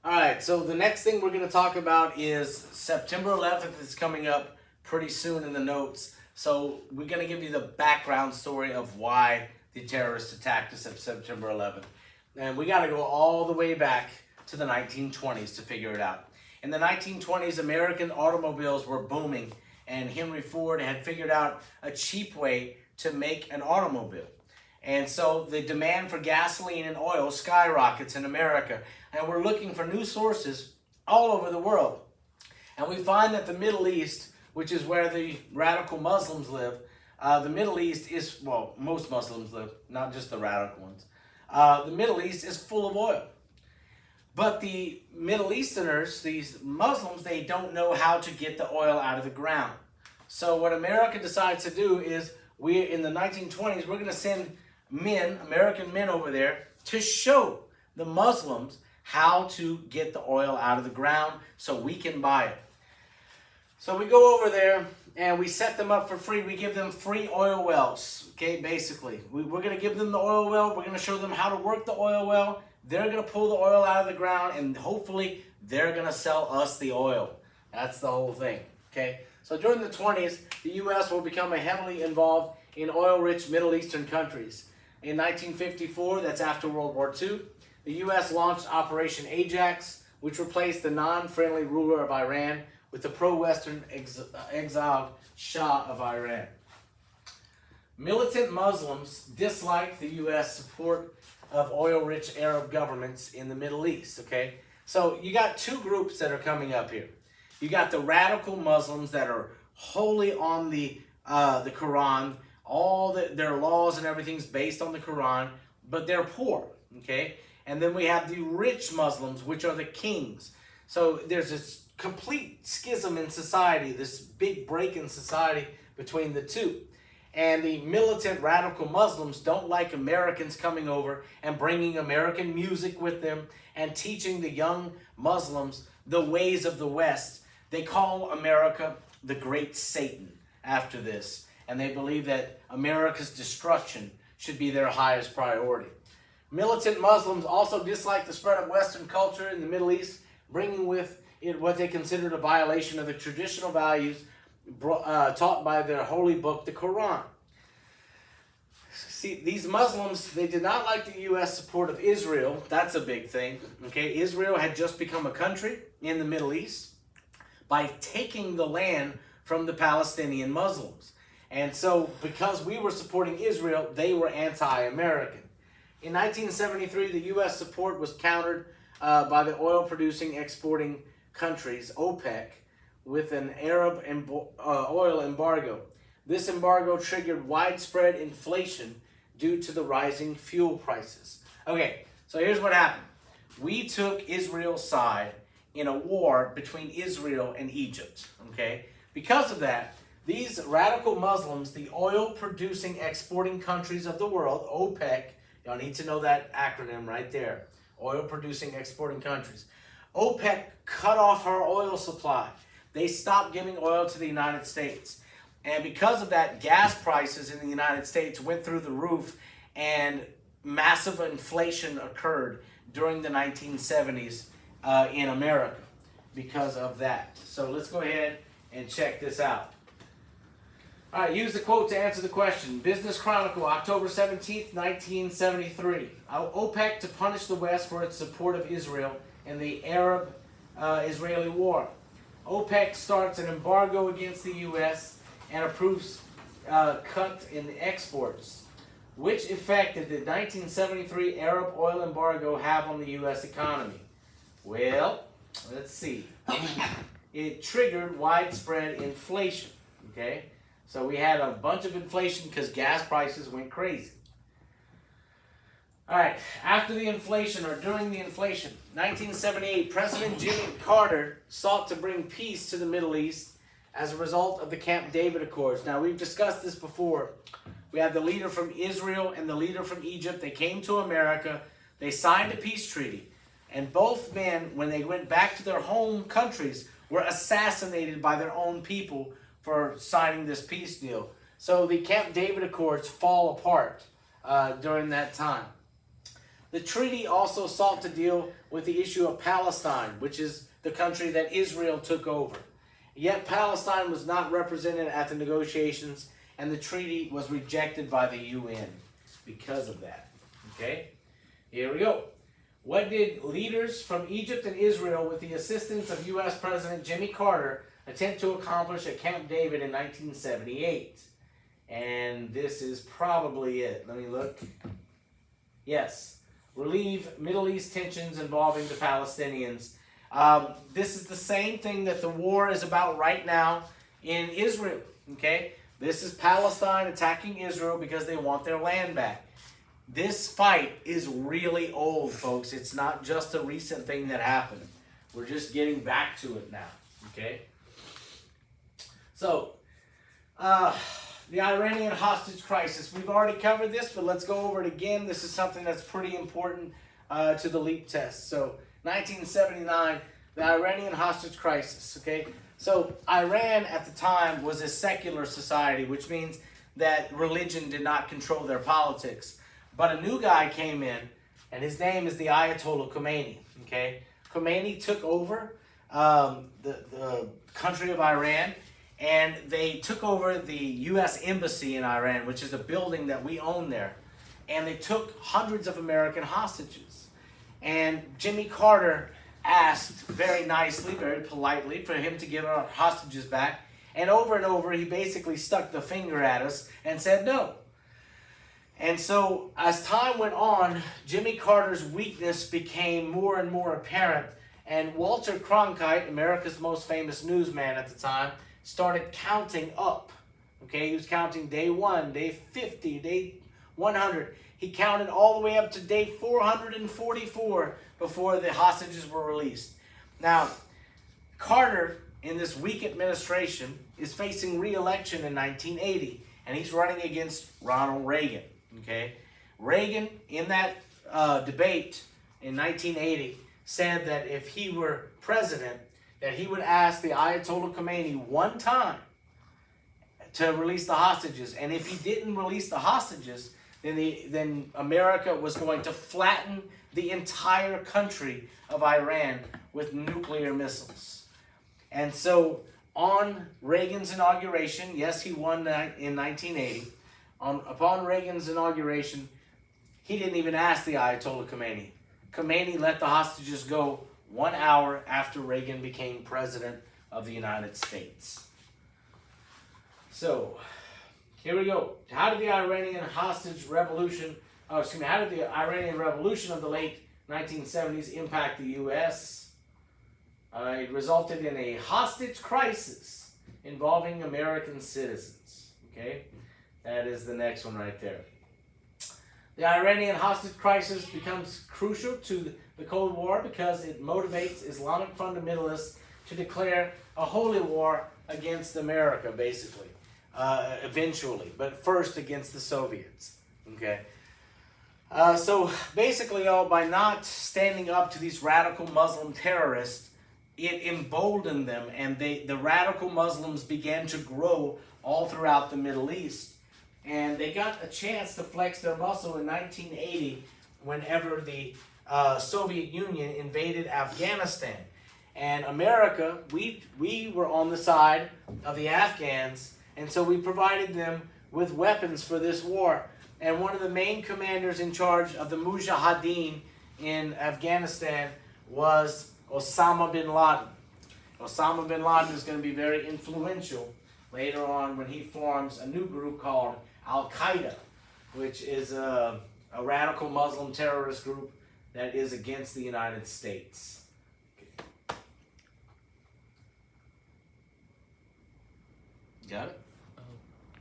All right, so the next thing we're going to talk about is September 11th is coming up pretty soon in the notes. So we're going to give you the background story of why the terrorists attacked us at September 11th. And we got to go all the way back to the 1920s to figure it out. In the 1920s, American automobiles were booming, and Henry Ford had figured out a cheap way to make an automobile. And so the demand for gasoline and oil skyrockets in America. And we're looking for new sources all over the world. And we find that the Middle East, which is where the radical Muslims live, the Middle East is, well, most Muslims live, not just the radical ones. The Middle East is full of oil. But the Middle Easterners, these Muslims, they don't know how to get the oil out of the ground. So what America decides to do is, in the 1920s, we're going to send men, American men over there, to show the Muslims how to get the oil out of the ground so we can buy it. So we go over there and we set them up for free. We give them free oil wells, okay, basically. We're going to give them the oil well. We're going to show them how to work the oil well. They're going to pull the oil out of the ground, and hopefully they're going to sell us the oil. That's the whole thing, okay? So during the 20s, the U.S. will become heavily involved in oil-rich Middle Eastern countries. In 1954, that's after World War II, the U.S. launched Operation Ajax, which replaced the non-friendly ruler of Iran with the pro-Western exiled Shah of Iran. Militant Muslims disliked the U.S. support of oil-rich Arab governments in the Middle East, okay? So you got two groups that are coming up here. You got the radical Muslims that are wholly on the Quran. All their laws and everything's based on the Quran, but they're poor, okay? And then we have the rich Muslims, which are the kings. So there's this complete schism in society, this big break in society between the two. And the militant radical Muslims don't like Americans coming over and bringing American music with them and teaching the young Muslims the ways of the West. They call America the Great Satan after this. And they believe that America's destruction should be their highest priority. Militant Muslims also dislike the spread of Western culture in the Middle East, bringing with it what they considered a violation of the traditional values taught by their holy book, the Quran. See, these Muslims, they did not like the U.S. support of Israel. That's a big thing. Okay, Israel had just become a country in the Middle East by taking the land from the Palestinian Muslims. And so, because we were supporting Israel, they were anti-American. In 1973, the U.S. support was countered by the oil-producing exporting countries, OPEC, with an Arab oil embargo. This embargo triggered widespread inflation due to the rising fuel prices. Okay, so here's what happened. We took Israel's side in a war between Israel and Egypt, okay? Because of that, these radical Muslims, the oil-producing exporting countries of the world, OPEC, y'all need to know that acronym right there, oil-producing exporting countries. OPEC cut off our oil supply. They stopped giving oil to the United States. And because of that, gas prices in the United States went through the roof, and massive inflation occurred during the 1970s in America because of that. So let's go ahead and check this out. All right, use the quote to answer the question. Business Chronicle, October 17th, 1973. OPEC to punish the West for its support of Israel in the Arab-Israeli war. OPEC starts an embargo against the U.S. and approves cut in exports. Which effect did the 1973 Arab oil embargo have on the U.S. economy? Well, let's see. It triggered widespread inflation, okay? So we had a bunch of inflation because gas prices went crazy. All right, after the inflation or during the inflation, 1978, President Jimmy Carter sought to bring peace to the Middle East as a result of the Camp David Accords. Now, we've discussed this before. We have the leader from Israel and the leader from Egypt. They came to America. They signed a peace treaty. And both men, when they went back to their home countries, were assassinated by their own people for signing this peace deal. So the Camp David Accords fall apart during that time. The treaty also sought to deal with the issue of Palestine, which is the country that Israel took over. Yet Palestine was not represented at the negotiations, and the treaty was rejected by the UN because of that. Okay? Here we go. What did leaders from Egypt and Israel, with the assistance of U.S. President Jimmy Carter, attempt to accomplish at Camp David in 1978? And this is probably it. Let me look. Yes. Relieve Middle East tensions involving the Palestinians. This is the same thing that the war is about right now in Israel. Okay? This is Palestine attacking Israel because they want their land back. This fight is really old, folks. It's not just a recent thing that happened. We're just getting back to it now. Okay? So, the Iranian hostage crisis. We've already covered this, but let's go over it again. This is something that's pretty important to the LEAP test. So, 1979, the Iranian hostage crisis. Okay? So, Iran at the time was a secular society, which means that religion did not control their politics. But a new guy came in, and his name is the Ayatollah Khomeini. Okay? Khomeini took over the country of Iran, and they took over the U.S. Embassy in Iran, which is a building that we own there. And they took hundreds of American hostages. And Jimmy Carter asked very nicely, very politely, for him to give our hostages back. And over, he basically stuck the finger at us and said no. And so, as time went on, Jimmy Carter's weakness became more and more apparent. And Walter Cronkite, America's most famous newsman at the time, started counting up. Okay, he was counting day 1, day 50, day 100. He counted all the way up to day 444 before the hostages were released. Now, Carter, in this weak administration, is facing re-election in 1980, and he's running against Ronald Reagan. Okay, Reagan, in that debate in 1980, said that if he were president, that he would ask the Ayatollah Khomeini one time to release the hostages. And if he didn't release the hostages, then America was going to flatten the entire country of Iran with nuclear missiles. And so on Reagan's inauguration, yes, he won in 1980. Upon Reagan's inauguration, he didn't even ask the Ayatollah Khomeini. Khomeini let the hostages go 1 hour after Reagan became president of the United States. So, here we go. How did the Iranian revolution of the late 1970s impact the U.S.? It resulted in a hostage crisis involving American citizens. Okay? That is the next one right there. The Iranian hostage crisis becomes crucial to the Cold War because it motivates Islamic fundamentalists to declare a holy war against America, basically, eventually, but first against the Soviets. Okay. So basically, by not standing up to these radical Muslim terrorists, it emboldened them, and the radical Muslims began to grow all throughout the Middle East. And they got a chance to flex their muscle in 1980 whenever the Soviet Union invaded Afghanistan. And America, we were on the side of the Afghans, and so we provided them with weapons for this war. And one of the main commanders in charge of the Mujahideen in Afghanistan was Osama bin Laden. Osama bin Laden is going to be very influential later on when he forms a new group called Al-Qaeda, which is a radical Muslim terrorist group that is against the United States. Okay. Got it?